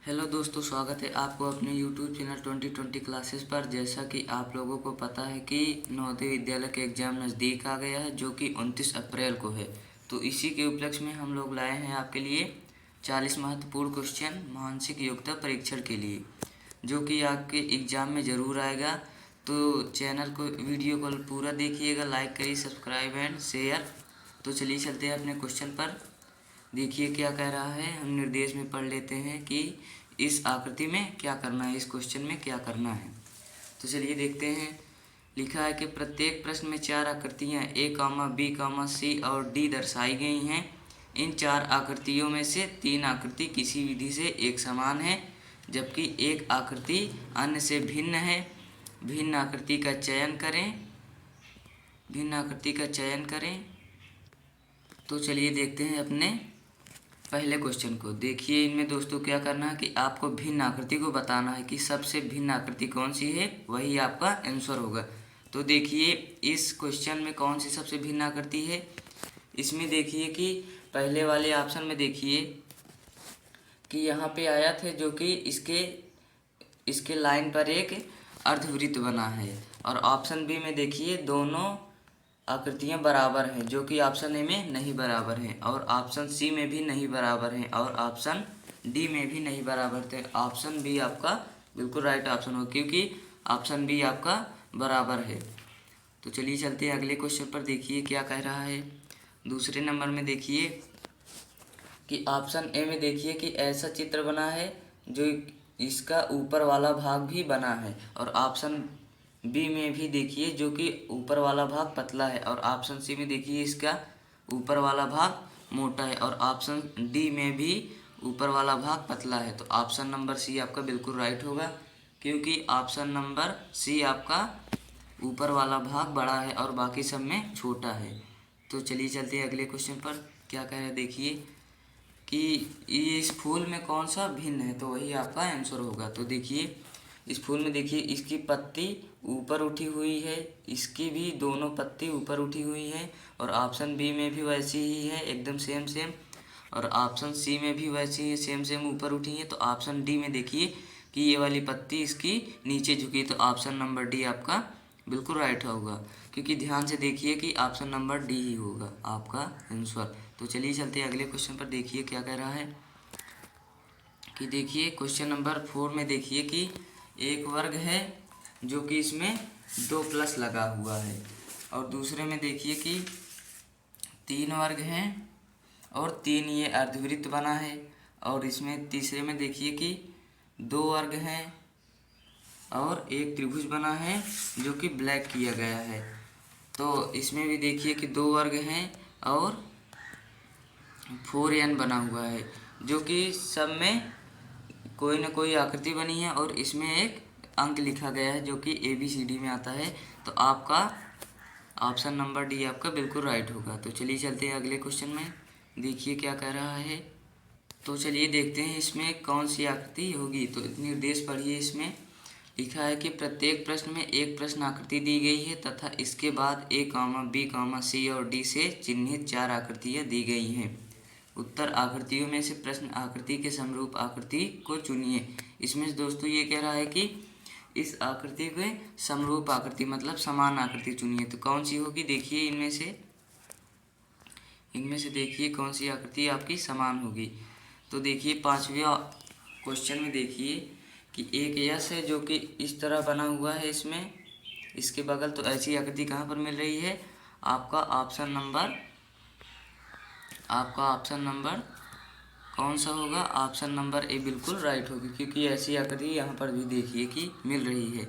Hello दोस्तों, स्वागत है आपको अपने YouTube चैनल 2020 क्लासेस पर। जैसा कि आप लोगों को पता है कि नवोदय विद्यालय के एग्ज़ाम नज़दीक आ गया है, जो कि 29 अप्रैल को है। तो इसी के उपलक्ष्य में हम लोग लाए हैं आपके लिए 40 महत्वपूर्ण क्वेश्चन मानसिक योग्यता परीक्षण के लिए, जो कि आपके एग्ज़ाम में ज़रूर आएगा। तो चैनल को वीडियो को पूरा देखिएगा, लाइक करिए, सब्सक्राइब एंड शेयर। तो चलिए चलते हैं अपने क्वेश्चन पर। देखिए क्या कह रहा है, हम निर्देश में पढ़ लेते हैं कि इस आकृति में क्या करना है, इस क्वेश्चन में क्या करना है। तो चलिए देखते हैं। लिखा है कि प्रत्येक प्रश्न में 4 आकृतियाँ A, B, C और D दर्शाई गई हैं। इन 4 आकृतियों में से 3 आकृति किसी विधि से एक समान है, जबकि एक आकृति अन्य से भिन्न है। भिन्न आकृति का चयन करें। भिन्न आकृति का चयन करें। तो चलिए देखते हैं अपने पहले क्वेश्चन को। देखिए इनमें दोस्तों क्या करना है कि आपको भिन्न आकृति को बताना है कि सबसे भिन्न आकृति कौन सी है, वही आपका आंसर होगा। तो देखिए इस क्वेश्चन में कौन सी सबसे भिन्न आकृति है। इसमें देखिए कि पहले वाले ऑप्शन में देखिए कि यहाँ पे आया था, जो कि इसके लाइन पर एक अर्धवृत्त बना है। और ऑप्शन बी में देखिए दोनों आकृतियाँ बराबर हैं, जो कि ऑप्शन ए में नहीं बराबर हैं, और ऑप्शन सी में भी नहीं बराबर हैं, और ऑप्शन डी में भी नहीं बराबर थे। ऑप्शन बी आपका बिल्कुल राइट ऑप्शन हो, क्योंकि ऑप्शन बी आपका बराबर है। तो चलिए चलते हैं अगले क्वेश्चन पर। देखिए क्या कह रहा है। दूसरे नंबर में देखिए कि ऑप्शन ए में देखिए कि ऐसा चित्र बना है जो इसका ऊपर वाला भाग भी बना है, और ऑप्शन बी में भी देखिए जो कि ऊपर वाला भाग पतला है, और ऑप्शन सी में देखिए इसका ऊपर वाला भाग मोटा है, और ऑप्शन डी में भी ऊपर वाला भाग पतला है। तो ऑप्शन नंबर सी आपका बिल्कुल राइट होगा, क्योंकि ऑप्शन नंबर सी आपका ऊपर वाला भाग बड़ा है और बाकी सब में छोटा है। तो चलिए चलते हैं अगले क्वेश्चन पर। क्या कह रहे हैं देखिए कि ये इस फूल में कौन सा भिन्न है, तो वही आपका आंसर होगा। तो देखिए इस फूल में देखिए इसकी पत्ती ऊपर उठी हुई है, इसकी भी दोनों पत्ती ऊपर उठी हुई है, और ऑप्शन बी में भी वैसी ही है एकदम सेम सेम, और ऑप्शन सी में भी वैसी ही सेम सेम ऊपर उठी है। तो ऑप्शन डी में देखिए कि ये वाली पत्ती इसकी नीचे झुकी, तो ऑप्शन नंबर डी आपका बिल्कुल राइट होगा, क्योंकि ध्यान से देखिए कि ऑप्शन नंबर डी ही होगा आपका आंसर। तो चलिए चलते हैं अगले क्वेश्चन पर। देखिए क्या कह रहा है कि देखिए क्वेश्चन नंबर 4 में देखिए कि एक वर्ग है जो कि इसमें 2 प्लस लगा हुआ है, और दूसरे में देखिए कि 3 वर्ग हैं और 3 ये अर्धवृत्त बना है, और इसमें तीसरे में देखिए कि 2 वर्ग हैं और एक त्रिभुज बना है जो कि ब्लैक किया गया है। तो इसमें भी देखिए कि 2 वर्ग हैं और 4n बना हुआ है, जो कि सब में कोई ना कोई आकृति बनी है, और इसमें एक अंक लिखा गया है जो कि ABCD में आता है। तो आपका ऑप्शन नंबर डी आपका बिल्कुल राइट होगा। तो चलिए चलते हैं अगले क्वेश्चन में। देखिए क्या कह रहा है। तो चलिए देखते हैं इसमें कौन सी आकृति होगी। तो निर्देश पढ़िए। इसमें लिखा है कि प्रत्येक प्रश्न में एक प्रश्न आकृति दी गई है तथा इसके बाद A, B, C और D से चिन्हित 4 आकृतियाँ दी गई हैं। उत्तर आकृतियों में से प्रश्न आकृति के समरूप आकृति को चुनिए। इसमें से दोस्तों ये कह रहा है कि इस आकृति के समरूप आकृति मतलब समान आकृति चुनिए। तो कौन सी होगी, देखिए इनमें से देखिए कौन सी आकृति आपकी समान होगी। तो देखिए 5वें क्वेश्चन में देखिए कि एक यश है जो कि इस तरह बना हुआ है, इसमें इसके बगल। तो ऐसी आकृति कहाँ पर मिल रही है, आपका ऑप्शन नंबर कौन सा होगा, ऑप्शन नंबर ए बिल्कुल राइट होगी, क्योंकि ऐसी आकृति यहाँ पर भी देखिए कि मिल रही है।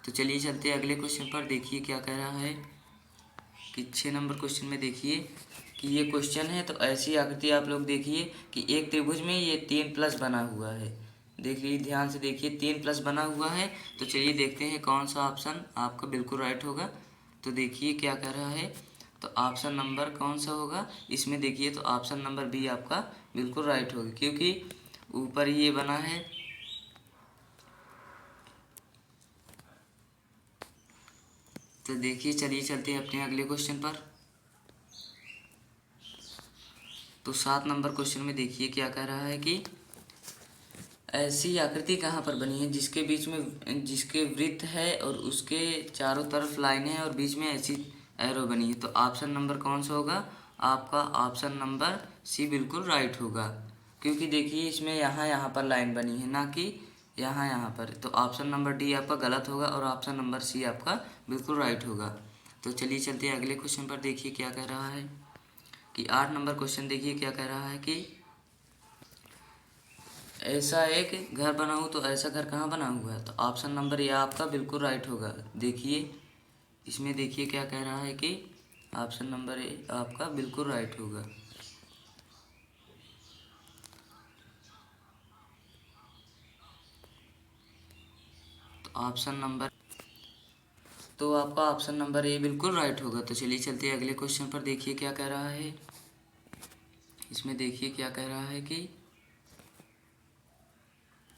तो चलिए चलते हैं अगले क्वेश्चन पर। देखिए क्या कह रहा है कि 6 नंबर क्वेश्चन में देखिए कि ये क्वेश्चन है, तो ऐसी आकृति आप लोग देखिए कि एक त्रिभुज में ये 3 प्लस बना हुआ है। देख लीजिए ध्यान से देखिए 3 प्लस बना हुआ है। तो चलिए देखते हैं कौन सा ऑप्शन आपका बिल्कुल राइट होगा। तो देखिए क्या कह रहा है, तो ऑप्शन नंबर कौन सा होगा इसमें देखिए, तो ऑप्शन नंबर बी आपका बिल्कुल राइट होगा, क्योंकि ऊपर ये बना है। तो देखिए चलिए चलते हैं अपने अगले क्वेश्चन पर। तो 7 नंबर क्वेश्चन में देखिए क्या कह रहा है कि ऐसी आकृति कहाँ पर बनी है जिसके बीच में जिसके वृत्त है और उसके चारों तरफ लाइनें हैं और बीच में ऐसी एरो बनी है। तो ऑप्शन नंबर कौन सा होगा? आपका ऑप्शन नंबर सी बिल्कुल राइट होगा, क्योंकि देखिए इसमें यहाँ पर लाइन बनी है, ना कि यहाँ पर। तो ऑप्शन नंबर डी आपका गलत होगा और ऑप्शन नंबर सी आपका बिल्कुल राइट होगा। तो चलिए चलते हैं अगले क्वेश्चन पर। देखिए क्या कह रहा है कि 8 नंबर क्वेश्चन देखिए क्या कह रहा है कि ऐसा एक घर बना हो, तो ऐसा घर कहाँ बना हुआ है? तो ऑप्शन नंबर ए आपका बिल्कुल राइट होगा। देखिए इसमें देखिए क्या कह रहा है कि ऑप्शन नंबर ए आपका बिल्कुल राइट होगा। तो आपका ऑप्शन नंबर ए बिल्कुल राइट होगा। तो चलिए चलते हैं अगले क्वेश्चन पर। देखिए क्या कह रहा है इसमें, देखिए क्या कह रहा है कि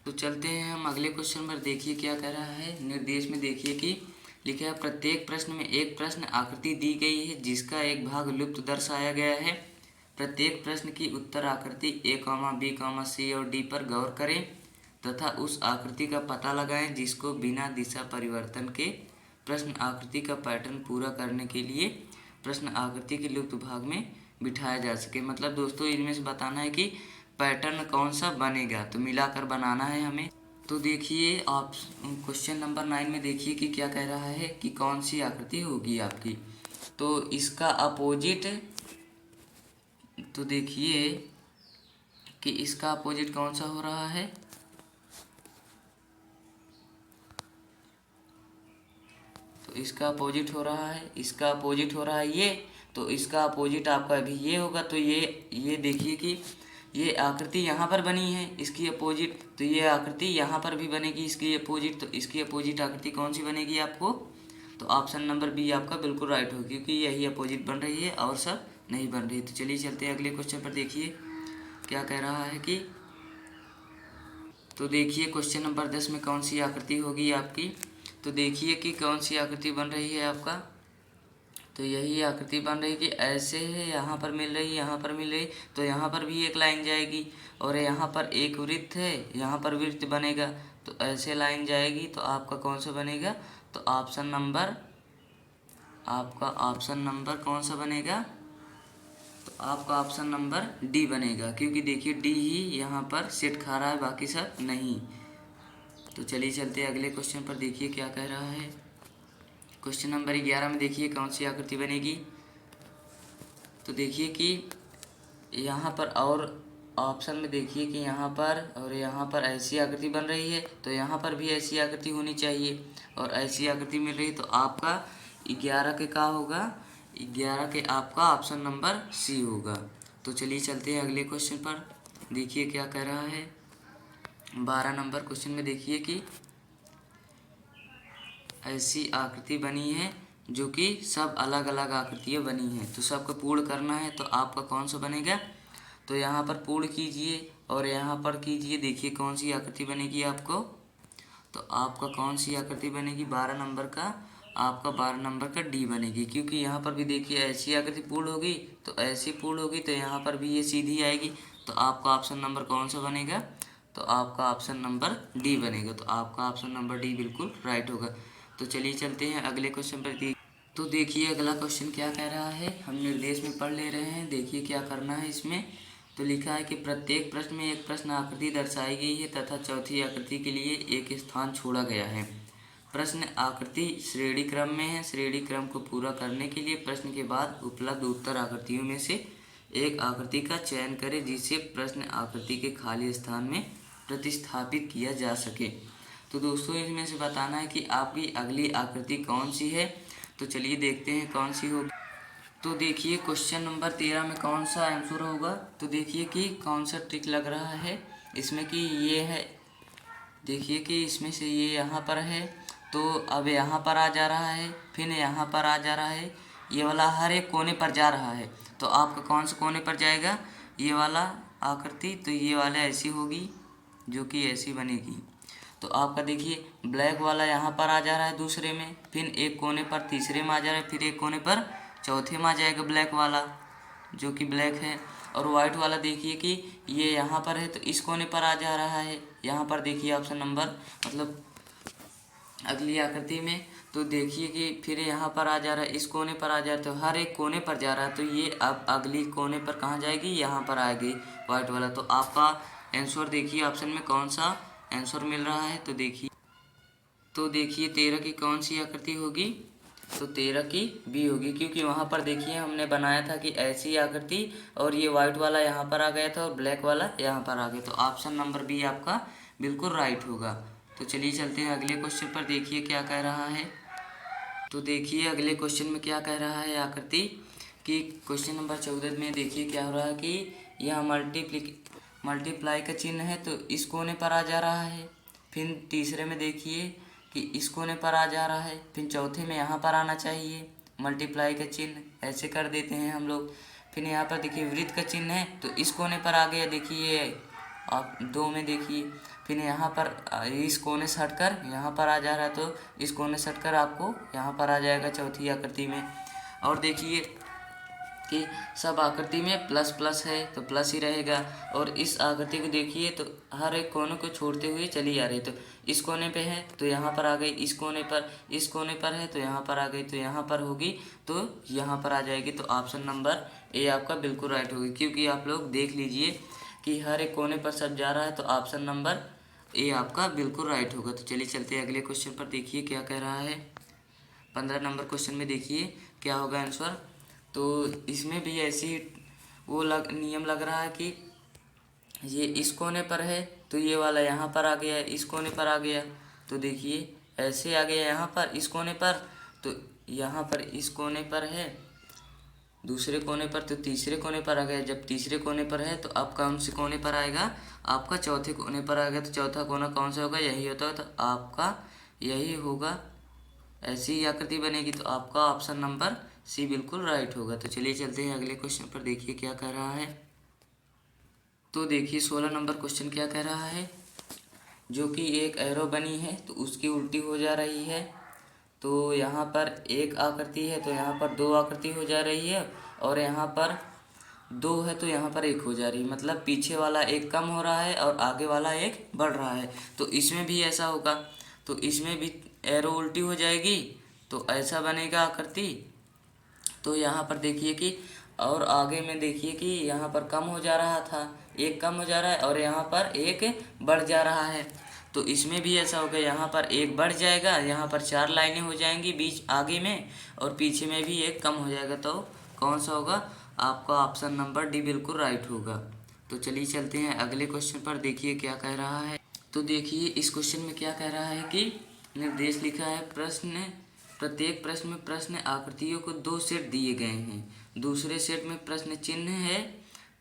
तो चलते हैं हम अगले क्वेश्चन पर। देखिए क्या कह रहा है निर्देश में, देखिए कि लिखा है प्रत्येक प्रश्न में एक प्रश्न आकृति दी गई है जिसका एक भाग लुप्त दर्शाया गया है। प्रत्येक प्रश्न की उत्तर आकृति ए, बी, सी और डी पर गौर करें तथा उस आकृति का पता लगाएं जिसको बिना दिशा परिवर्तन के प्रश्न आकृति का पैटर्न पूरा करने के लिए प्रश्न आकृति के लुप्त भाग में बिठाया जा सके। मतलब दोस्तों इनमें से बताना है कि पैटर्न कौन सा बनेगा, तो मिलाकर बनाना है हमें। तो देखिए आप क्वेश्चन नंबर 9 में देखिए कि क्या कह रहा है कि कौन सी आकृति होगी आपकी। तो इसका अपोजिट, तो देखिए कि इसका अपोजिट कौन सा हो रहा है। तो इसका अपोजिट हो रहा है, इसका अपोजिट हो रहा है ये, तो इसका अपोजिट आपका अभी ये होगा। तो ये देखिए कि ये आकृति यहाँ पर बनी है, इसकी अपोजिट, तो ये आकृति यहाँ पर भी बनेगी इसकी अपोजिट। तो इसकी अपोजिट आकृति कौन सी बनेगी आपको? तो ऑप्शन नंबर बी आपका बिल्कुल राइट होगी, क्योंकि यही अपोजिट बन रही है और सब नहीं बन रही। तो चलिए चलते हैं अगले क्वेश्चन पर। देखिए क्या कह रहा है कि तो देखिए क्वेश्चन नंबर 10 में कौन सी आकृति होगी आपकी। तो देखिए कि कौन सी आकृति बन रही है आपका। तो यही आकृति बन रही कि ऐसे है, यहाँ पर मिल रही, यहाँ पर मिल रही, तो यहाँ पर भी एक लाइन जाएगी और यहाँ पर एक वृत्त है, यहाँ पर वृत्त बनेगा, तो ऐसे लाइन जाएगी। तो आपका कौन सा बनेगा? तो ऑप्शन नंबर आपका ऑप्शन नंबर कौन सा बनेगा? तो आपका ऑप्शन नंबर डी बनेगा, क्योंकि देखिए डी ही यहाँ पर सेट खा रहा है, बाकी सब नहीं। तो चलिए चलते हैं अगले क्वेश्चन पर। देखिए क्या कह रहा है क्वेश्चन नंबर 11 में देखिए कौन सी आकृति बनेगी। तो देखिए कि यहाँ पर और ऑप्शन में देखिए कि यहाँ पर और यहाँ पर ऐसी आकृति बन रही है, तो यहाँ पर भी ऐसी आकृति होनी चाहिए और ऐसी आकृति मिल रही। तो आपका 11 के का होगा? 11 के आपका ऑप्शन नंबर सी होगा। तो चलिए चलते हैं अगले क्वेश्चन पर। देखिए क्या कह रहा है 12 नंबर क्वेश्चन में। देखिए कि ऐसी आकृति बनी है जो कि सब अलग अलग आकृतियाँ बनी हैं, तो सबको पूर्ण करना है। तो आपका कौन सा बनेगा? तो यहाँ पर पूर्ण कीजिए और यहाँ पर कीजिए। देखिए कौन सी आकृति बनेगी आपको। तो आपका कौन सी आकृति बनेगी? 12 नंबर का आपका 12 नंबर का डी बनेगी, क्योंकि यहाँ पर भी देखिए ऐसी आकृति पूर्ण होगी तो ऐसी पूर्ण होगी, तो यहाँ पर भी ये सीधी आएगी। तो आपका ऑप्शन नंबर कौन सा बनेगा? तो आपका ऑप्शन नंबर डी बनेगा। तो आपका ऑप्शन नंबर डी बिल्कुल राइट होगा। तो चलिए चलते हैं अगले क्वेश्चन पर। तो देखिए अगला क्वेश्चन क्या कह रहा है, हम निर्देश में पढ़ ले रहे हैं। देखिए क्या करना है इसमें। तो लिखा है कि प्रत्येक प्रश्न में एक प्रश्न आकृति दर्शाई गई है तथा चौथी आकृति के लिए एक स्थान छोड़ा गया है। प्रश्न आकृति श्रेणी क्रम में है। श्रेणी क्रम को पूरा करने के लिए प्रश्न के बाद उपलब्ध उत्तर आकृतियों में से एक आकृति का चयन करें जिसे प्रश्न आकृति के खाली स्थान में प्रतिस्थापित किया जा सके। तो दोस्तों इसमें से बताना है कि आपकी अगली आकृति कौन सी है। तो चलिए देखते हैं कौन सी होगी। तो देखिए क्वेश्चन नंबर 13 में कौन सा आंसर होगा। तो देखिए कि कौन सा ट्रिक लग रहा है इसमें कि ये है, देखिए कि इसमें से ये यहाँ पर है, तो अब यहाँ पर आ जा रहा है, फिर यहाँ पर आ जा रहा है, ये वाला हर एक कोने पर जा रहा है। तो आपका कौन सा कोने पर जाएगा? ये वाला आकृति। तो ये वाला ऐसी होगी जो कि ऐसी बनेगी। तो आपका देखिए ब्लैक वाला यहाँ पर आ जा रहा है दूसरे में, फिर एक कोने पर तीसरे में आ जा रहा है, फिर एक कोने पर चौथे में आ जाएगा ब्लैक वाला जो कि ब्लैक है। और वाइट वाला देखिए कि ये यहाँ पर है तो इस कोने पर आ जा रहा है। यहाँ पर देखिए ऑप्शन नंबर मतलब अगली आकृति में, तो देखिए कि फिर यहाँ पर आ जा रहा है, इस कोने पर आ जा रहा है, तो हर एक कोने पर जा रहा है। तो ये अब अगली कोने पर कहाँ जाएगी, यहाँ पर आएगी वाइट वाला। तो आपका आंसर देखिए ऑप्शन में कौन सा आंसर मिल रहा है। तो देखिए 13 की कौन सी आकृति होगी, तो 13 की बी होगी, क्योंकि वहाँ पर देखिए हमने बनाया था कि ऐसी आकृति और ये वाइट वाला यहाँ पर आ गया था और ब्लैक वाला यहाँ पर आ गया। तो ऑप्शन नंबर बी आपका बिल्कुल राइट होगा। तो चलिए चलते हैं अगले क्वेश्चन पर, देखिए क्या कह रहा है। तो देखिए अगले क्वेश्चन में क्या कह रहा है आकृति कि क्वेश्चन नंबर 14 में देखिए क्या हो रहा है कि यह मल्टीप्लाई का चिन्ह है तो इस कोने पर आ जा रहा है। फिर तीसरे में देखिए कि इस कोने पर आ जा रहा है। फिर चौथे में यहाँ पर आना चाहिए मल्टीप्लाई का चिन्ह, ऐसे कर देते हैं हम लोग। फिर यहाँ पर देखिए वृत्त का चिन्ह है तो इस कोने पर आ गया, देखिए आप 2 में देखिए। फिर यहाँ पर इस कोने से हटकर यहाँ पर आ जा रहा है तो इस कोने से हटकर आपको यहाँ पर आ जाएगा चौथी आकृति में। और देखिए कि सब आकृति में प्लस प्लस है तो प्लस ही रहेगा। और इस आकृति को देखिए तो हर एक कोने को छोड़ते हुए चली आ रही, तो इस कोने पे है तो यहाँ पर आ गई, इस कोने पर है तो यहाँ पर आ गई, तो यहाँ पर होगी तो यहाँ पर आ जाएगी। तो ऑप्शन नंबर ए आपका बिल्कुल राइट होगी, क्योंकि आप लोग देख लीजिए कि हर एक कोने पर सब जा रहा है। तो ऑप्शन नंबर ए आपका बिल्कुल राइट होगा। तो चलिए चलते हैं अगले क्वेश्चन पर, देखिए क्या कह रहा है। 15 नंबर क्वेश्चन में देखिए क्या होगा आंसर। तो इसमें भी ऐसी नियम लग रहा है कि ये इस कोने पर है तो ये वाला यहाँ पर आ गया, इस कोने पर आ गया। तो देखिए ऐसे आ गया यहाँ पर इस कोने पर, तो यहाँ पर इस कोने पर है दूसरे कोने पर, तो तीसरे कोने पर आ गया। जब तीसरे कोने पर है तो अब कौन से कोने पर आएगा, आपका चौथे कोने पर आएगा। तो चौथा कोना कौन सा होगा, यही होता है, तो आपका यही होगा। ऐसी ही आकृति बनेगी तो आपका ऑप्शन नंबर सी बिल्कुल राइट होगा। तो चलिए चलते हैं अगले क्वेश्चन पर, देखिए क्या कह रहा है। तो देखिए 16 नंबर क्वेश्चन क्या कह रहा है, जो कि एक एरो बनी है तो उसकी उल्टी हो जा रही है। तो यहाँ पर एक आकृति है तो यहाँ पर 2 आकृति हो जा रही है, और यहाँ पर 2 है तो यहाँ पर 1 हो जा रही है। मतलब पीछे वाला 1 कम हो रहा है और आगे वाला 1 बढ़ रहा है। तो इसमें भी ऐसा होगा, तो इसमें भी एरो उल्टी हो जाएगी तो ऐसा बनेगा आकृति। तो यहाँ पर देखिए कि और आगे में देखिए कि यहाँ पर कम हो जा रहा था, 1 कम हो जा रहा है और यहाँ पर 1 बढ़ जा रहा है। तो इसमें भी ऐसा होगा, यहाँ पर 1 बढ़ जाएगा, यहाँ पर 4 लाइनें हो जाएंगी बीच आगे में, और पीछे में भी 1 कम हो जाएगा। तो कौन सा होगा, आपका ऑप्शन नंबर डी बिल्कुल राइट होगा। तो चलिए चलते हैं अगले क्वेश्चन पर, देखिए क्या कह रहा है। तो देखिए इस क्वेश्चन में क्या कह रहा है कि निर्देश लिखा है, प्रत्येक प्रश्न में प्रश्न आकृतियों को 2 सेट दिए गए हैं। दूसरे सेट में प्रश्न चिन्ह है।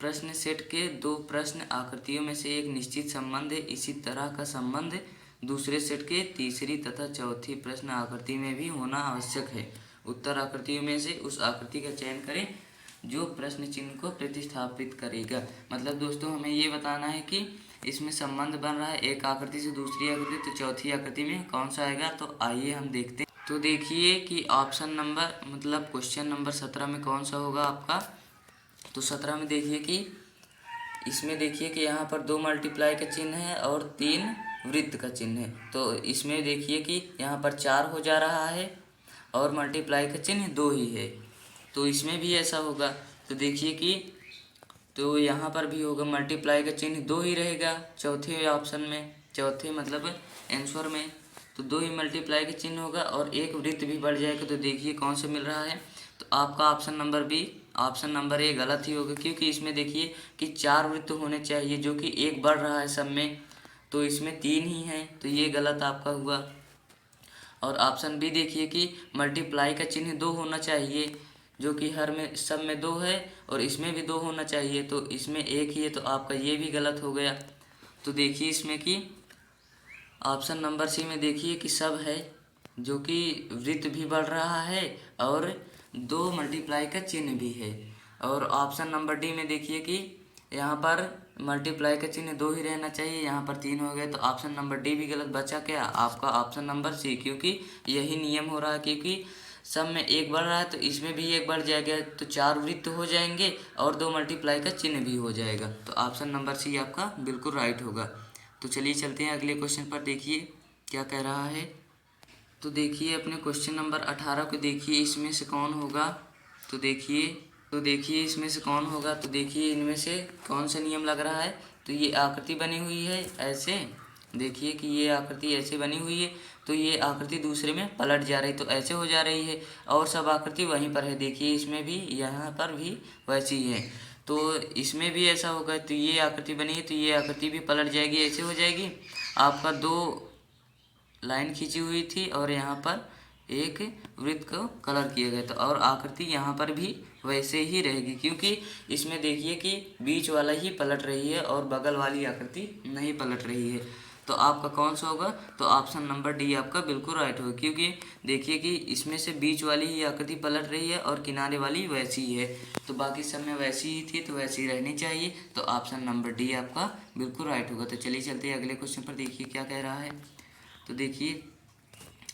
प्रश्न सेट के 2 प्रश्न आकृतियों में से एक निश्चित संबंध है। इसी तरह का संबंध दूसरे सेट के तीसरी तथा चौथी प्रश्न आकृति में भी होना आवश्यक है। उत्तर आकृतियों में से उस आकृति का चयन करें जो प्रश्न चिन्ह को प्रतिस्थापित करेगा। मतलब दोस्तों हमें ये बताना है कि इसमें संबंध बन रहा है एक आकृति से दूसरी आकृति, तो चौथी आकृति में कौन सा आएगा। तो आइए हम देखते हैं। तो देखिए कि ऑप्शन नंबर मतलब क्वेश्चन नंबर 17 में कौन सा होगा आपका। तो 17 में देखिए कि इसमें देखिए कि यहाँ पर 2 मल्टीप्लाई का चिन्ह है और 3 वृत्त का चिन्ह है। तो इसमें देखिए कि यहाँ पर 4 हो जा रहा है और मल्टीप्लाई का चिन्ह 2 ही है। तो इसमें भी ऐसा होगा। तो देखिए कि तो यहाँ पर भी होगा, मल्टीप्लाई का चिन्ह 2 ही रहेगा चौथे ऑप्शन में, चौथे मतलब आंसर में। तो 2 ही मल्टीप्लाई का चिन्ह होगा और 1 वृत्त भी बढ़ जाएगा। तो देखिए कौन सा मिल रहा है। तो आपका option number B, option number A गलत ही होगा, क्योंकि इसमें देखिए कि 4 वृत्त होने चाहिए जो कि 1 बढ़ रहा है सब में, तो इसमें 3 ही हैं, तो ये गलत आपका हुआ। और ऑप्शन बी देखिए कि मल्टीप्लाई का चिन्ह 2 होना चाहिए, जो कि हर में सब में 2 है और इसमें भी 2 होना चाहिए, तो इसमें 1 ही है, तो आपका ये भी गलत हो गया। तो देखिए इसमें कि ऑप्शन नंबर सी में देखिए कि सब है, जो कि वृत्त भी बढ़ रहा है और 2 मल्टीप्लाई का चिन्ह भी है। और ऑप्शन नंबर डी में देखिए कि यहाँ पर मल्टीप्लाई का चिन्ह 2 ही रहना चाहिए, यहाँ पर 3 हो गए। तो ऑप्शन नंबर डी भी गलत बचा क्या, आपका ऑप्शन नंबर सी, क्योंकि यही नियम हो रहा है। क्योंकि सब में एक बढ़ रहा है तो इसमें भी एक बढ़ जाएगा, तो 4 वृत्त हो जाएंगे और 2 मल्टीप्लाई का चिन्ह भी हो जाएगा। तो ऑप्शन नंबर सी आपका बिल्कुल राइट होगा। तो चलिए चलते हैं अगले क्वेश्चन पर, देखिए क्या कह रहा है। तो देखिए अपने क्वेश्चन नंबर 18 को देखिए, इसमें से कौन होगा। तो देखिए इसमें से कौन होगा। तो देखिए इनमें से कौन सा नियम लग रहा है। तो ये आकृति बनी हुई है ऐसे, देखिए कि ये आकृति ऐसे बनी हुई है, तो ये आकृति दूसरे में पलट जा रही, तो ऐसे हो जा रही है। और सब आकृति वहीं पर है, देखिए इसमें भी, यहाँ पर भी वैसी ही है। तो इसमें भी ऐसा होगा, तो ये आकृति बनी है तो ये आकृति भी पलट जाएगी, ऐसे हो जाएगी। आपका 2 लाइन खींची हुई थी और यहाँ पर एक वृत्त को कलर किया गया था, और आकृति यहाँ पर भी वैसे ही रहेगी, क्योंकि इसमें देखिए कि बीच वाला ही पलट रही है और बगल वाली आकृति नहीं पलट रही है। तो आपका कौन सा होगा। तो ऑप्शन नंबर डी आपका बिल्कुल राइट होगा, क्योंकि देखिए कि इसमें से बीच वाली ही आकृति पलट रही है और किनारे वाली वैसी ही है, तो बाकी सब में वैसी ही थी तो वैसी ही रहनी चाहिए। तो ऑप्शन नंबर डी आपका बिल्कुल राइट होगा। तो चलिए चलते हैं अगले क्वेश्चन पर, देखिए क्या कह रहा है। तो देखिए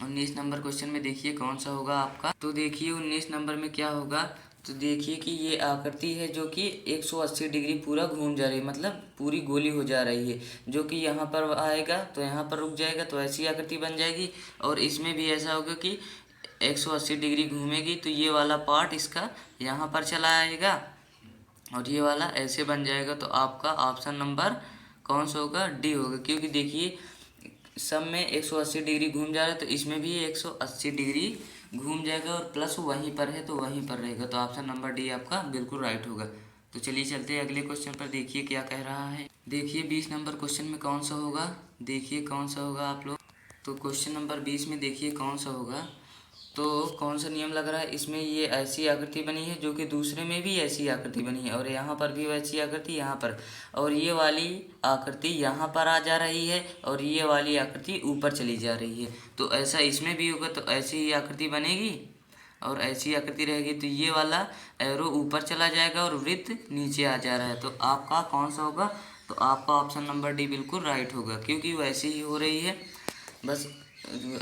19 नंबर क्वेश्चन में देखिए कौन सा होगा आपका। तो देखिए 19 नंबर में क्या होगा। तो देखिए कि ये आकृति है जो कि 180 डिग्री पूरा घूम जा रही है, मतलब पूरी गोली हो जा रही है, जो कि यहाँ पर आएगा तो यहाँ पर रुक जाएगा, तो ऐसी आकृति बन जाएगी। और इसमें भी ऐसा होगा कि 180 डिग्री घूमेगी तो ये वाला पार्ट इसका यहाँ पर चला आएगा और ये वाला ऐसे बन जाएगा। तो आपका ऑप्शन नंबर कौन सा होगा। डी होगा, क्योंकि देखिए सब में 180 डिग्री घूम जा रहा है तो इसमें भी 180 डिग्री घूम जाएगा और प्लस वहीं पर है तो वहीं पर रहेगा। तो ऑप्शन नंबर डी आपका बिल्कुल राइट होगा। तो चलिए चलते हैं अगले क्वेश्चन पर, देखिए क्या कह रहा है। देखिए 20 नंबर क्वेश्चन में कौन सा होगा, देखिए कौन सा होगा आप लोग। तो क्वेश्चन नंबर 20 में देखिए कौन सा होगा। तो कौन सा नियम लग रहा है। इसमें ये ऐसी आकृति बनी है जो कि दूसरे में भी ऐसी आकृति बनी है, और यहाँ पर भी वैसी आकृति यहाँ पर, और ये वाली आकृति यहाँ पर आ जा रही है और ये वाली आकृति ऊपर चली जा रही है। तो ऐसा इसमें भी होगा, तो ऐसी ही आकृति बनेगी और ऐसी आकृति रहेगी। तो ये वाला एरो ऊपर चला जाएगा और वृत्त नीचे आ जा रहा है। तो आपका कौन सा होगा। तो आपका ऑप्शन नंबर डी बिल्कुल राइट होगा, क्योंकि वैसी ही हो रही है, बस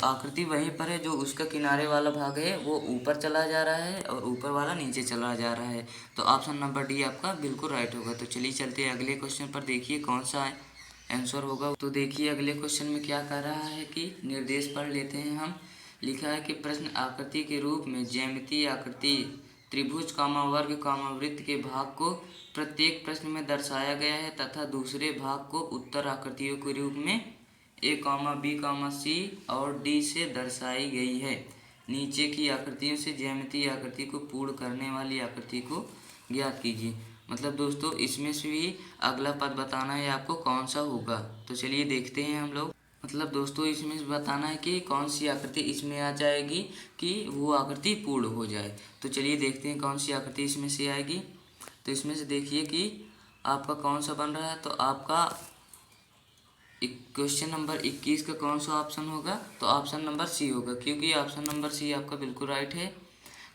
आकृति वहीं पर है, जो उसका किनारे वाला भाग है वो ऊपर चला जा रहा है और ऊपर वाला नीचे चला जा रहा है। तो ऑप्शन नंबर डी आपका बिल्कुल राइट होगा। तो चलिए चलते हैं अगले क्वेश्चन पर, देखिए कौन सा आंसर होगा। तो देखिए अगले क्वेश्चन में क्या कह रहा है कि निर्देश पढ़ लेते हैं हम। लिखा है कि प्रश्न आकृति के रूप में ज्यामितीय आकृति त्रिभुज वर्ग वृत्त के भाग को प्रत्येक प्रश्न में दर्शाया गया है तथा दूसरे भाग को उत्तर आकृतियों के रूप में A, B, C और D से दर्शाई गई है। नीचे की आकृतियों से ज्यामितीय आकृति को पूर्ण करने वाली आकृति को ज्ञात कीजिए। मतलब दोस्तों इसमें से भी अगला पद बताना है आपको कौन सा होगा। तो चलिए देखते हैं हम लोग। मतलब दोस्तों इसमें से बताना है कि कौन सी आकृति इसमें आ जाएगी कि वो आकृति पूर्ण हो जाए। तो चलिए देखते हैं कौन सी आकृति इसमें से आएगी। तो इसमें से देखिए कि आपका कौन सा बन रहा है। तो आपका क्वेश्चन नंबर 21 का कौन सा ऑप्शन होगा। तो ऑप्शन नंबर सी होगा, क्योंकि ऑप्शन नंबर सी आपका बिल्कुल राइट है।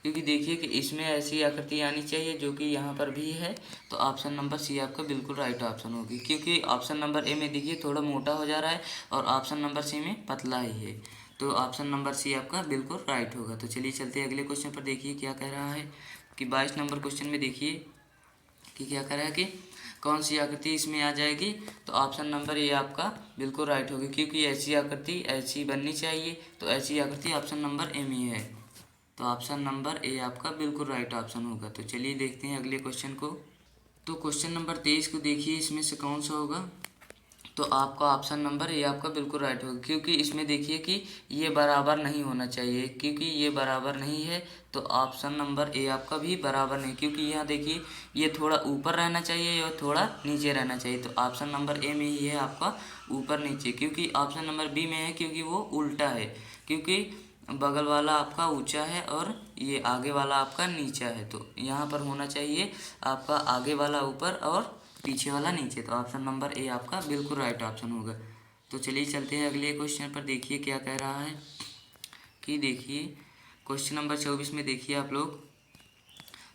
क्योंकि देखिए कि इसमें ऐसी आकृति आनी चाहिए जो कि यहाँ पर भी है। तो ऑप्शन नंबर सी आपका बिल्कुल राइट ऑप्शन होगी, क्योंकि ऑप्शन नंबर ए में देखिए थोड़ा मोटा हो जा रहा है और ऑप्शन नंबर सी में पतला ही है। तो ऑप्शन नंबर सी आपका बिल्कुल राइट होगा। तो चलिए चलते हैं अगले क्वेश्चन पर, देखिए क्या कह रहा है कि 22 नंबर क्वेश्चन में देखिए कि क्या कह रहा है कि कौन सी आकृति इसमें आ जाएगी। तो ऑप्शन नंबर ए आपका बिल्कुल राइट होगी, क्योंकि ऐसी आकृति ऐसी बननी चाहिए। तो ऐसी आकृति ऑप्शन नंबर ए में है। तो ऑप्शन नंबर ए आपका बिल्कुल राइट ऑप्शन होगा। तो चलिए देखते हैं अगले क्वेश्चन को। तो क्वेश्चन नंबर 23 को देखिए, इसमें से कौन सा होगा। तो आपका ऑप्शन नंबर ए आपका बिल्कुल राइट होगा, क्योंकि इसमें देखिए कि ये बराबर नहीं होना चाहिए, क्योंकि ये बराबर नहीं है। तो ऑप्शन नंबर ए आपका भी बराबर नहीं, क्योंकि यहाँ देखिए ये थोड़ा ऊपर रहना चाहिए और थोड़ा नीचे रहना चाहिए। तो ऑप्शन नंबर ए में ही है आपका ऊपर नीचे, क्योंकि ऑप्शन नंबर बी में है क्योंकि वो उल्टा है, क्योंकि बगल वाला आपका ऊंचा है और ये आगे वाला आपका नीचा है। तो यहाँ पर होना चाहिए आपका आगे वाला ऊपर और पीछे वाला नीचे। तो ऑप्शन नंबर ए आपका बिल्कुल राइट ऑप्शन होगा। तो चलिए चलते हैं अगले क्वेश्चन पर, देखिए क्या कह रहा है कि देखिए क्वेश्चन नंबर 24 में देखिए आप लोग।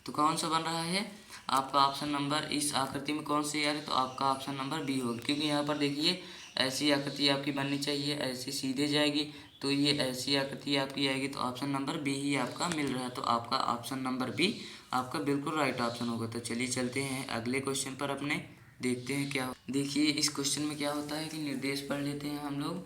तो कौन सा बन रहा है आपका ऑप्शन नंबर, इस आकृति में कौन सी आ रही है। तो आपका ऑप्शन नंबर बी होगा, क्योंकि यहाँ पर देखिए ऐसी आकृति आपकी बननी चाहिए, ऐसे सीधे जाएगी तो ये ऐसी आकृति आपकी आएगी। तो ऑप्शन नंबर बी ही आपका मिल रहा है। तो आपका ऑप्शन नंबर बी आपका बिल्कुल राइट ऑप्शन होगा। तो चलिए चलते हैं अगले क्वेश्चन पर अपने, देखते हैं क्या। देखिए इस क्वेश्चन में क्या होता है कि निर्देश पढ़ लेते हैं हम लोग।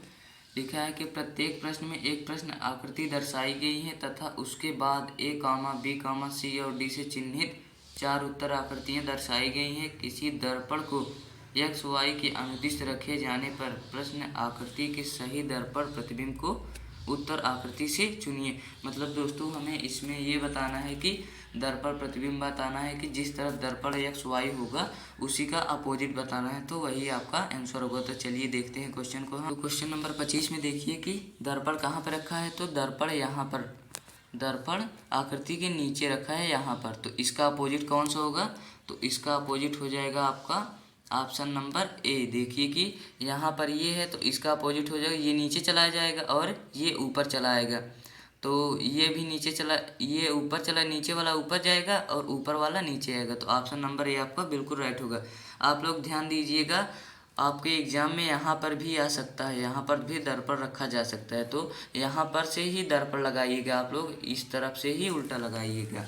लिखा है कि प्रत्येक प्रश्न में एक प्रश्न आकृति दर्शाई गई है तथा उसके बाद ए कामा बी कामा सी और डी से चिन्हित 4 उत्तर आकृतियां दर्शाई गई हैं। किसी दर्पण को एक्स वाई के अनुदिश रखे जाने पर प्रश्न आकृति के सही दर्पण प्रतिबिंब को उत्तर आकृति से चुनिए। मतलब दोस्तों हमें इसमें ये बताना है कि दर्पण प्रतिबिंब बताना है कि जिस तरफ दर्पण एक्स वाई होगा उसी का अपोजिट बताना है, तो वही आपका आंसर होगा। तो चलिए देखते हैं क्वेश्चन को हम। तो क्वेश्चन नंबर 25 में देखिए कि दर्पण कहाँ पर रखा है। तो दर्पण यहाँ पर, दर्पण आकृति के नीचे रखा है यहाँ पर। तो इसका अपोजिट कौन सा होगा। तो इसका अपोजिट हो जाएगा आपका ऑप्शन नंबर ए। देखिए कि यहाँ पर ये है तो इसका अपोजिट हो जाएगा, ये नीचे चला जाएगा और ये ऊपर चला आएगा। तो ये भी नीचे चला, ये ऊपर चला, नीचे वाला ऊपर जाएगा और ऊपर वाला नीचे आएगा। तो ऑप्शन नंबर ए आपका बिल्कुल राइट होगा। आप लोग ध्यान दीजिएगा, आपके एग्जाम में यहाँ पर भी आ सकता है, यहाँ पर भी दर्पण रखा जा सकता है। तो यहाँ पर से ही दर्पण लगाइएगा, आप लोग इस तरफ से ही उल्टा लगाइएगा।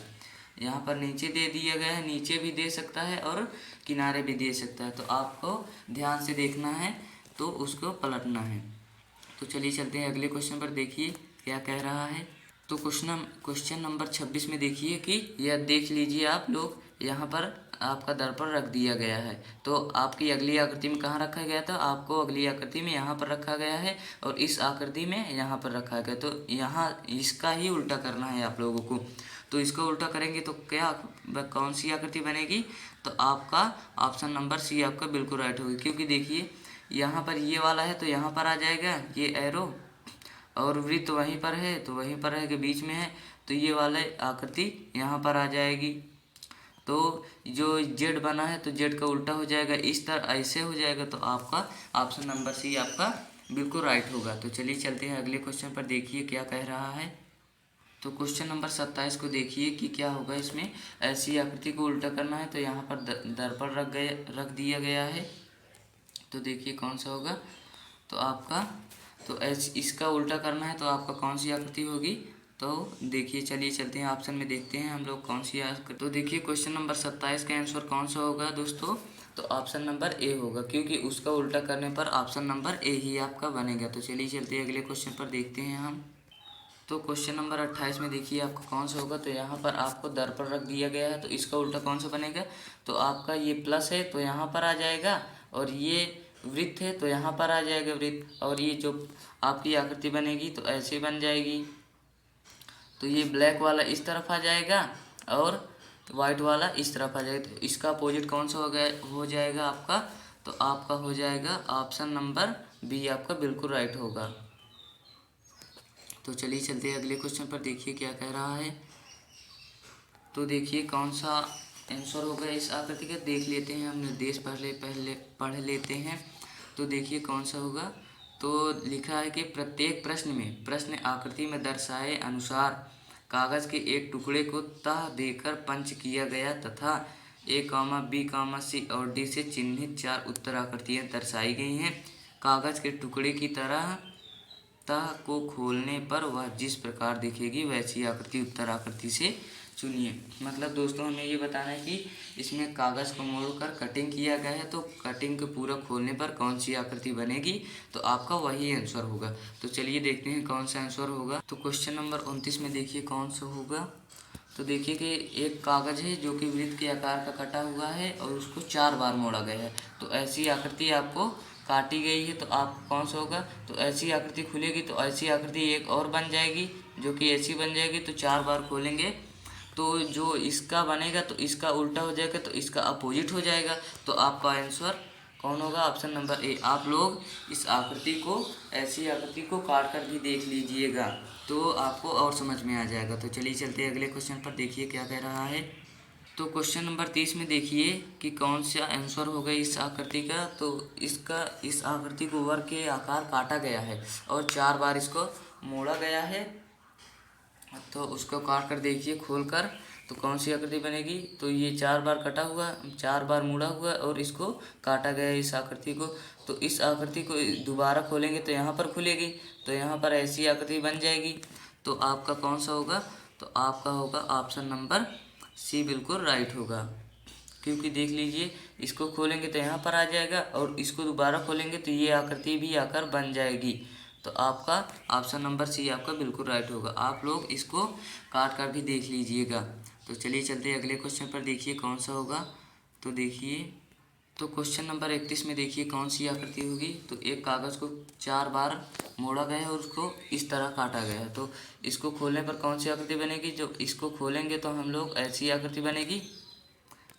यहाँ पर नीचे दे दिया गया है, नीचे भी दे सकता है और किनारे भी दे सकता है। तो आपको ध्यान से देखना है तो उसको पलटना है। तो चलिए चलते हैं अगले क्वेश्चन पर, देखिए क्या कह रहा है। तो क्वेश्चन नंबर 26 में देखिए कि यह देख लीजिए आप लोग, यहाँ पर आपका दर्पण रख दिया गया है। तो आपकी अगली आकृति में कहाँ रखा गया था, आपको अगली आकृति में यहाँ पर रखा गया है और इस आकृति में यहाँ पर रखा गया। तो यहाँ इसका ही उल्टा करना है आप लोगों को। तो इसको उल्टा करेंगे तो क्या, कौन सी आकृति बनेगी। तो आपका ऑप्शन नंबर सी आपका बिल्कुल राइट होगी। क्योंकि देखिए यहाँ पर ये वाला है तो यहाँ पर आ जाएगा ये एरो, और वृत्त वहीं पर है तो वहीं पर है कि बीच में है, तो ये वाला आकृति यहाँ पर आ जाएगी। तो जो जेड बना है तो जेड का उल्टा हो जाएगा, इस तरह ऐसे हो जाएगा। तो आपका ऑप्शन नंबर सी आपका बिल्कुल राइट होगा। तो चलिए चलते हैं अगले क्वेश्चन पर, देखिए क्या कह रहा है। तो क्वेश्चन नंबर 27 को देखिए कि क्या होगा। इसमें ऐसी आकृति को उल्टा करना है तो यहाँ पर दर्पण रख दिया गया है। तो देखिए कौन सा होगा। तो आपका तो इसका उल्टा करना है तो आपका कौन सी आकृति होगी। तो देखिए चलिए चलते हैं ऑप्शन में, देखते हैं हम लोग कौन सी आकृति। तो देखिए क्वेश्चन नंबर 27 का आंसर कौन सा होगा दोस्तों। तो ऑप्शन नंबर ए होगा, क्योंकि उसका उल्टा करने पर ऑप्शन नंबर ए ही आपका बनेगा। तो चलिए चलते हैं अगले क्वेश्चन पर, देखते हैं हम। तो क्वेश्चन नंबर 28 में देखिए आपका कौन सा होगा। तो यहाँ पर आपको दर्पण रख दिया गया है तो इसका उल्टा कौन सा बनेगा। तो आपका ये प्लस है तो यहाँ पर आ जाएगा, और ये वृत्त है तो यहाँ पर आ जाएगा वृत्त, और ये जो आपकी आकृति बनेगी तो ऐसे बन जाएगी। तो ये ब्लैक वाला इस तरफ आ जाएगा और वाइट वाला इस तरफ आ जाएगा। तो इसका अपोजिट कौन सा हो जाएगा आपका। तो आपका हो जाएगा ऑप्शन नंबर बी आपका बिल्कुल राइट होगा। तो चलिए चलते हैं अगले क्वेश्चन पर, देखिए क्या कह रहा है। तो देखिए कौन सा आंसर होगा इस आकृति का, देख लेते हैं हम। निर्देश पहले पढ़ लेते हैं। तो देखिए कौन सा होगा। तो लिखा है कि प्रत्येक प्रश्न में प्रश्न आकृति में दर्शाए अनुसार कागज के एक टुकड़े को तह देकर पंच किया गया तथा ए कामा बी कामा सी और डी से चिन्हित 4 उत्तर आकृतियाँ दर्शाई गई हैं। कागज के टुकड़े की तरह तह को खोलने पर वह जिस प्रकार दिखेगी वैसी आकृति उत्तर आकृति से चुनिए। मतलब दोस्तों हमें ये बताना है कि इसमें कागज़ को मोड़कर कटिंग किया गया है, तो कटिंग को पूरा खोलने पर कौन सी आकृति बनेगी। तो आपका वही आंसर होगा। तो चलिए देखते हैं कौन सा आंसर होगा। तो क्वेश्चन नंबर 29 में देखिए कौन सा होगा। तो देखिए कि एक कागज़ है जो कि वृत्त के आकार का कटा हुआ है और उसको 4 बार मोड़ा गया है। तो ऐसी आकृति आपको काटी गई है। तो आप कौन सा होगा। तो ऐसी आकृति खुलेगी तो ऐसी आकृति एक और बन जाएगी जो कि ऐसी बन जाएगी। तो 4 बार खोलेंगे तो जो इसका बनेगा तो इसका उल्टा हो जाएगा, तो इसका अपोजिट हो जाएगा। तो आपका आंसर कौन होगा, ऑप्शन नंबर ए। आप लोग इस आकृति को, ऐसी आकृति को काट कर भी देख लीजिएगा तो आपको और समझ में आ जाएगा। तो चलिए चलते हैं अगले क्वेश्चन पर, देखिए क्या कह रहा है। तो क्वेश्चन नंबर 30 में देखिए कि कौन सा आंसर होगा इस आकृति का। तो इस आकृति को वर्ग के आकार काटा गया है और 4 बार इसको मोड़ा गया है। तो उसको काट कर देखिए खोल कर, तो कौन सी आकृति बनेगी? तो ये 4 बार कटा हुआ, 4 बार मुड़ा हुआ और इसको काटा गया है इस आकृति को। तो इस आकृति को दोबारा खोलेंगे तो यहाँ पर खुलेगी, तो यहाँ पर ऐसी आकृति बन जाएगी। तो आपका कौन सा होगा? तो आपका होगा ऑप्शन नंबर सी बिल्कुल राइट होगा। क्योंकि देख लीजिए, इसको खोलेंगे तो यहाँ पर आ जाएगा और इसको दोबारा खोलेंगे तो ये आकृति भी आकर बन जाएगी। तो आपका ऑप्शन नंबर सी आपका बिल्कुल राइट होगा। आप लोग इसको काट कर भी देख लीजिएगा। तो चलिए चलते हैं अगले क्वेश्चन पर, देखिए कौन सा होगा। तो देखिए, तो क्वेश्चन नंबर 31 में देखिए कौन सी आकृति होगी। तो एक कागज़ को 4 बार मोड़ा गया है और उसको इस तरह काटा गया है। तो इसको खोलने पर कौन सी आकृति बनेगी? जो इसको खोलेंगे तो हम लोग ऐसी आकृति बनेगी।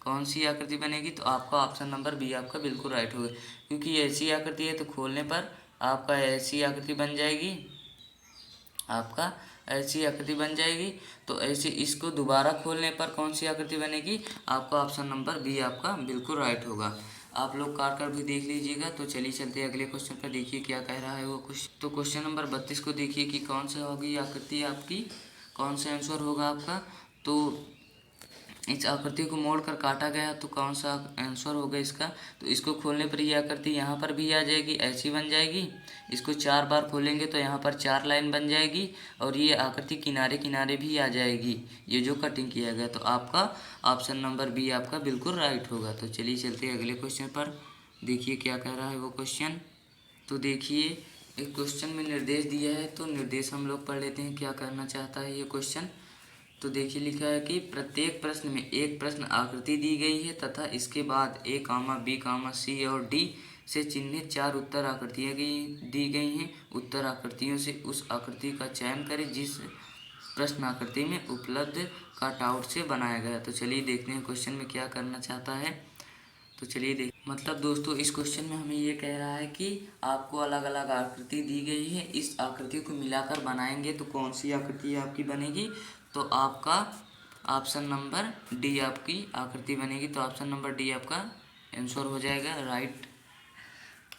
कौन सी आकृति बनेगी? तो आपका ऑप्शन नंबर बी आपका बिल्कुल राइट होगा। क्योंकि ऐसी आकृति है तो खोलने पर आपका ऐसी आकृति बन जाएगी, आपका ऐसी आकृति बन जाएगी। तो ऐसे इसको दोबारा खोलने पर कौन सी आकृति बनेगी? आपका ऑप्शन नंबर बी आपका बिल्कुल राइट होगा। आप लोग काट कर भी देख लीजिएगा। तो चलिए चलते हैं अगले क्वेश्चन पर, देखिए क्या कह रहा है वो क्वेश्चन। तो क्वेश्चन नंबर 32 को देखिए कि कौन सा होगी आकृति आपकी, कौन सा आंसर होगा आपका। तो इस आकृति को मोड़ कर काटा गया तो कौन सा आंसर होगा इसका? तो इसको खोलने पर ये आकृति यहाँ पर भी आ जाएगी, ऐसी बन जाएगी। इसको 4 बार खोलेंगे तो यहाँ पर 4 लाइन बन जाएगी और ये आकृति किनारे किनारे भी आ जाएगी, ये जो कटिंग किया गया। तो आपका ऑप्शन नंबर बी आपका बिल्कुल राइट होगा। तो चलिए चलते हैं अगले क्वेश्चन पर, देखिए क्या कह रहा है वो क्वेश्चन। तो देखिए, एक क्वेश्चन में निर्देश दिया है, तो निर्देश हम लोग पढ़ लेते हैं क्या करना चाहता है ये क्वेश्चन। तो देखिए लिखा है कि प्रत्येक प्रश्न में एक प्रश्न आकृति दी गई है तथा इसके बाद ए कामा बी कामा सी और डी से चिन्हित 4 उत्तर आकृतियाँ दी गई हैं। उत्तर आकृतियों से उस आकृति का चयन करें जिस प्रश्न आकृति में उपलब्ध कटआउट से बनाया गया। तो चलिए देखते हैं क्वेश्चन में क्या करना चाहता है। तो चलिए देख, मतलब दोस्तों इस क्वेश्चन में हमें ये कह रहा है कि आपको अलग अलग आकृति दी गई है, इस आकृति को मिलाकर बनाएंगे तो कौन सी आकृति आपकी बनेगी। तो आपका ऑप्शन नंबर डी आपकी आकृति बनेगी। तो ऑप्शन नंबर डी आपका आंसर हो जाएगा राइट।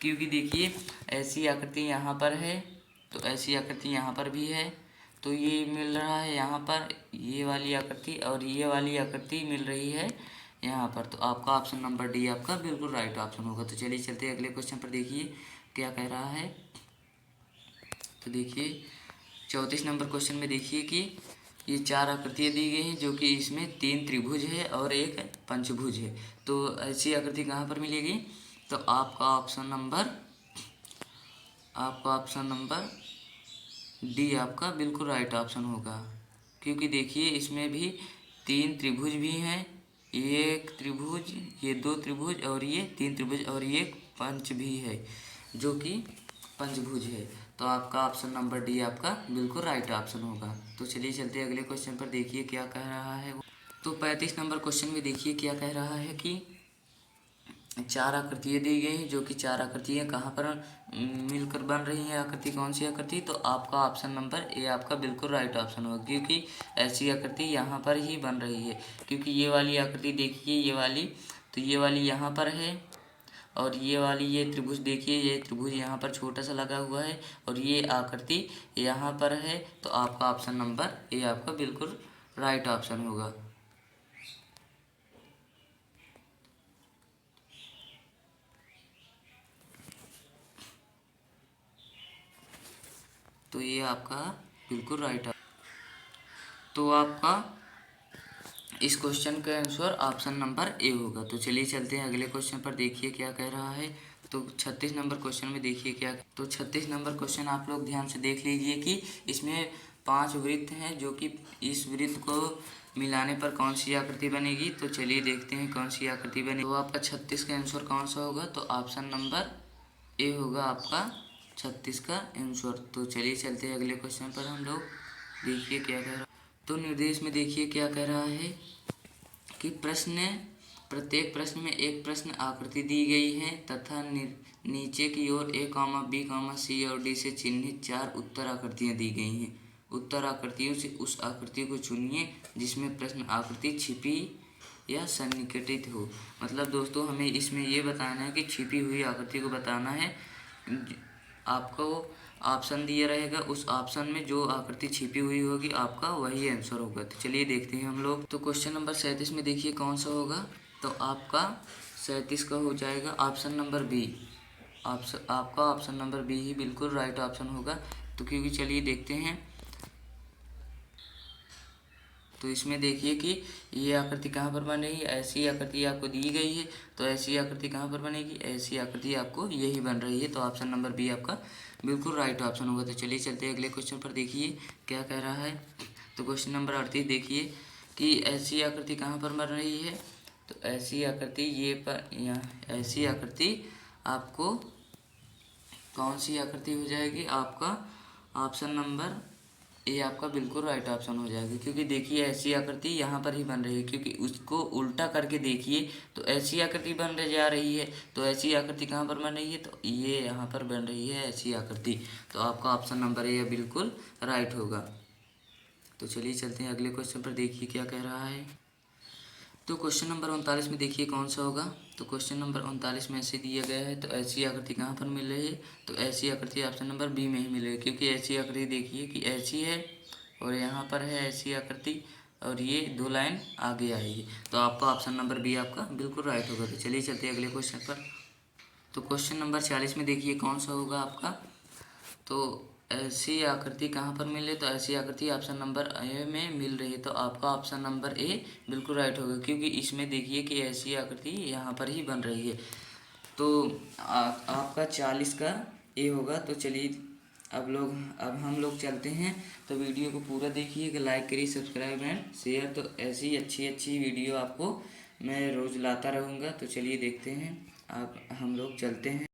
क्योंकि देखिए ऐसी आकृति यहाँ पर है तो ऐसी आकृति यहाँ पर भी है, तो ये मिल रहा है यहाँ पर, ये वाली आकृति और ये वाली आकृति मिल रही है यहाँ पर। तो आपका ऑप्शन नंबर डी आपका बिल्कुल राइट ऑप्शन होगा। तो चलिए चलते हैं अगले क्वेश्चन पर, देखिए क्या कह रहा है। तो देखिए 34 नंबर क्वेश्चन में देखिए कि ये 4 आकृतियाँ दी गई हैं जो कि इसमें 3 त्रिभुज है और एक पंचभुज है। तो ऐसी आकृति कहाँ पर मिलेगी? तो आपका ऑप्शन नंबर डी आपका बिल्कुल राइट ऑप्शन होगा। क्योंकि देखिए इसमें भी 3 त्रिभुज भी हैं, ये एक त्रिभुज, ये 2 त्रिभुज और ये 3 त्रिभुज और ये एक पंच भी है जो कि पंचभुज है। तो आपका ऑप्शन नंबर डी आपका बिल्कुल राइट ऑप्शन होगा। तो चलिए चलते हैं अगले क्वेश्चन पर, देखिए क्या कह रहा है वो। तो 35 नंबर क्वेश्चन में देखिए क्या कह रहा है कि 4 आकृतियाँ दी गई हैं जो कि 4 आकृतियाँ कहाँ पर मिलकर बन रही हैं आकृति, कौन सी आकृति? तो आपका ऑप्शन नंबर ए आपका बिल्कुल राइट ऑप्शन होगा। क्योंकि ऐसी आकृति यहाँ पर ही बन रही है। क्योंकि ये वाली आकृति देखिए, ये वाली, तो ये वाली यहाँ पर है और ये वाली ये त्रिभुज देखिए, ये त्रिभुज यहाँ पर छोटा सा लगा हुआ है और ये आकृति यहाँ पर है। तो आपका ऑप्शन नंबर ए आपका बिल्कुल राइट ऑप्शन होगा। तो ये आपका बिल्कुल राइट। तो आपका इस क्वेश्चन का आंसर ऑप्शन नंबर ए होगा। तो चलिए चलते हैं अगले क्वेश्चन पर, देखिए क्या कह रहा है। तो 36 नंबर क्वेश्चन में देखिए क्या, तो 36 नंबर क्वेश्चन आप लोग ध्यान से देख लीजिए कि इसमें 5 वृत्त हैं जो कि इस वृत्त को मिलाने पर कौन सी आकृति बनेगी। तो चलिए देखते हैं कौन सी आकृति बनेगी। तो आपका 36 का आंसर कौन सा होगा? तो ऑप्शन नंबर ए होगा आपका 36 का आंसर। तो चलिए चलते हैं अगले क्वेश्चन पर हम लोग, देखिए क्या कह रहा है। तो निर्देश में देखिए क्या कह रहा है कि प्रत्येक प्रश्न में एक प्रश्न आकृति दी गई है तथा नीचे की ओर ए कामा बी कामा सी और डी से चिन्हित 4 उत्तर आकृतियाँ दी गई हैं। उत्तर आकृतियों से उस आकृति को चुनिए जिसमें प्रश्न आकृति छिपी या सन्निकटित हो। मतलब दोस्तों हमें इसमें ये बताना है कि छिपी हुई आकृति को बताना है। आपको ऑप्शन दिया रहेगा, उस ऑप्शन में जो आकृति छिपी हुई होगी आपका वही आंसर होगा। तो चलिए देखते हैं हम लोग। तो क्वेश्चन नंबर 37 में देखिए कौन सा होगा। तो आपका 37 का हो जाएगा ऑप्शन नंबर बी। आपका ऑप्शन नंबर बी ही बिल्कुल राइट ऑप्शन होगा। तो क्योंकि चलिए देखते हैं। तो इसमें देखिए कि ये आकृति कहाँ पर बन रही है, ऐसी आकृति आपको दी गई है। तो ऐसी आकृति कहाँ पर बनेगी, ऐसी आकृति आपको यही बन रही है। तो ऑप्शन नंबर बी आपका बिल्कुल राइट ऑप्शन होगा। तो चलिए चलते हैं अगले क्वेश्चन पर। देखिए क्या कह रहा है। तो क्वेश्चन नंबर 38 देखिए कि ऐसी आकृति कहाँ पर बन रही है। तो ऐसी आकृति ऐसी आकृति आपको कौन सी आकृति हो जाएगी, आपका ऑप्शन नंबर ए आपका बिल्कुल राइट ऑप्शन हो जाएगा। क्योंकि देखिए ऐसी आकृति यहाँ पर ही बन रही है, क्योंकि उसको उल्टा करके देखिए तो ऐसी आकृति बन जा रही है। तो ऐसी आकृति कहाँ पर बन रही है, तो ये यहाँ पर बन रही है ऐसी आकृति। तो आपका ऑप्शन नंबर ए बिल्कुल राइट होगा। तो चलिए चलते हैं अगले क्वेश्चन पर। देखिए क्या कह रहा है। तो क्वेश्चन नंबर 39 में देखिए कौन सा होगा। तो क्वेश्चन नंबर 39 में ऐसे दिया गया है। तो ऐसी आकृति कहाँ पर मिल रही है, तो ऐसी आकृति ऑप्शन नंबर बी में ही मिलेगी। क्योंकि ऐसी आकृति देखिए कि ऐसी है और यहाँ पर है ऐसी आकृति और ये 2 लाइन आगे आएगी। तो आपका ऑप्शन नंबर बी आपका बिल्कुल राइट होगा। तो चलिए चलते हैं अगले क्वेश्चन पर। तो क्वेश्चन नंबर 40 में देखिए कौन सा होगा आपका। तो ऐसी आकृति कहाँ पर मिले, तो ऐसी आकृति ऑप्शन नंबर ए में मिल रही है। तो आपका ऑप्शन नंबर ए बिल्कुल राइट होगा। क्योंकि इसमें देखिए कि ऐसी आकृति यहाँ पर ही बन रही है। तो आपका 40 का ए होगा। तो चलिए अब हम लोग चलते हैं। तो वीडियो को पूरा देखिए, लाइक करिए, सब्सक्राइब एंड शेयर। तो ऐसी अच्छी वीडियो आपको मैं रोज़ लाता रहूँगा। तो चलिए देखते हैं, हम लोग चलते हैं।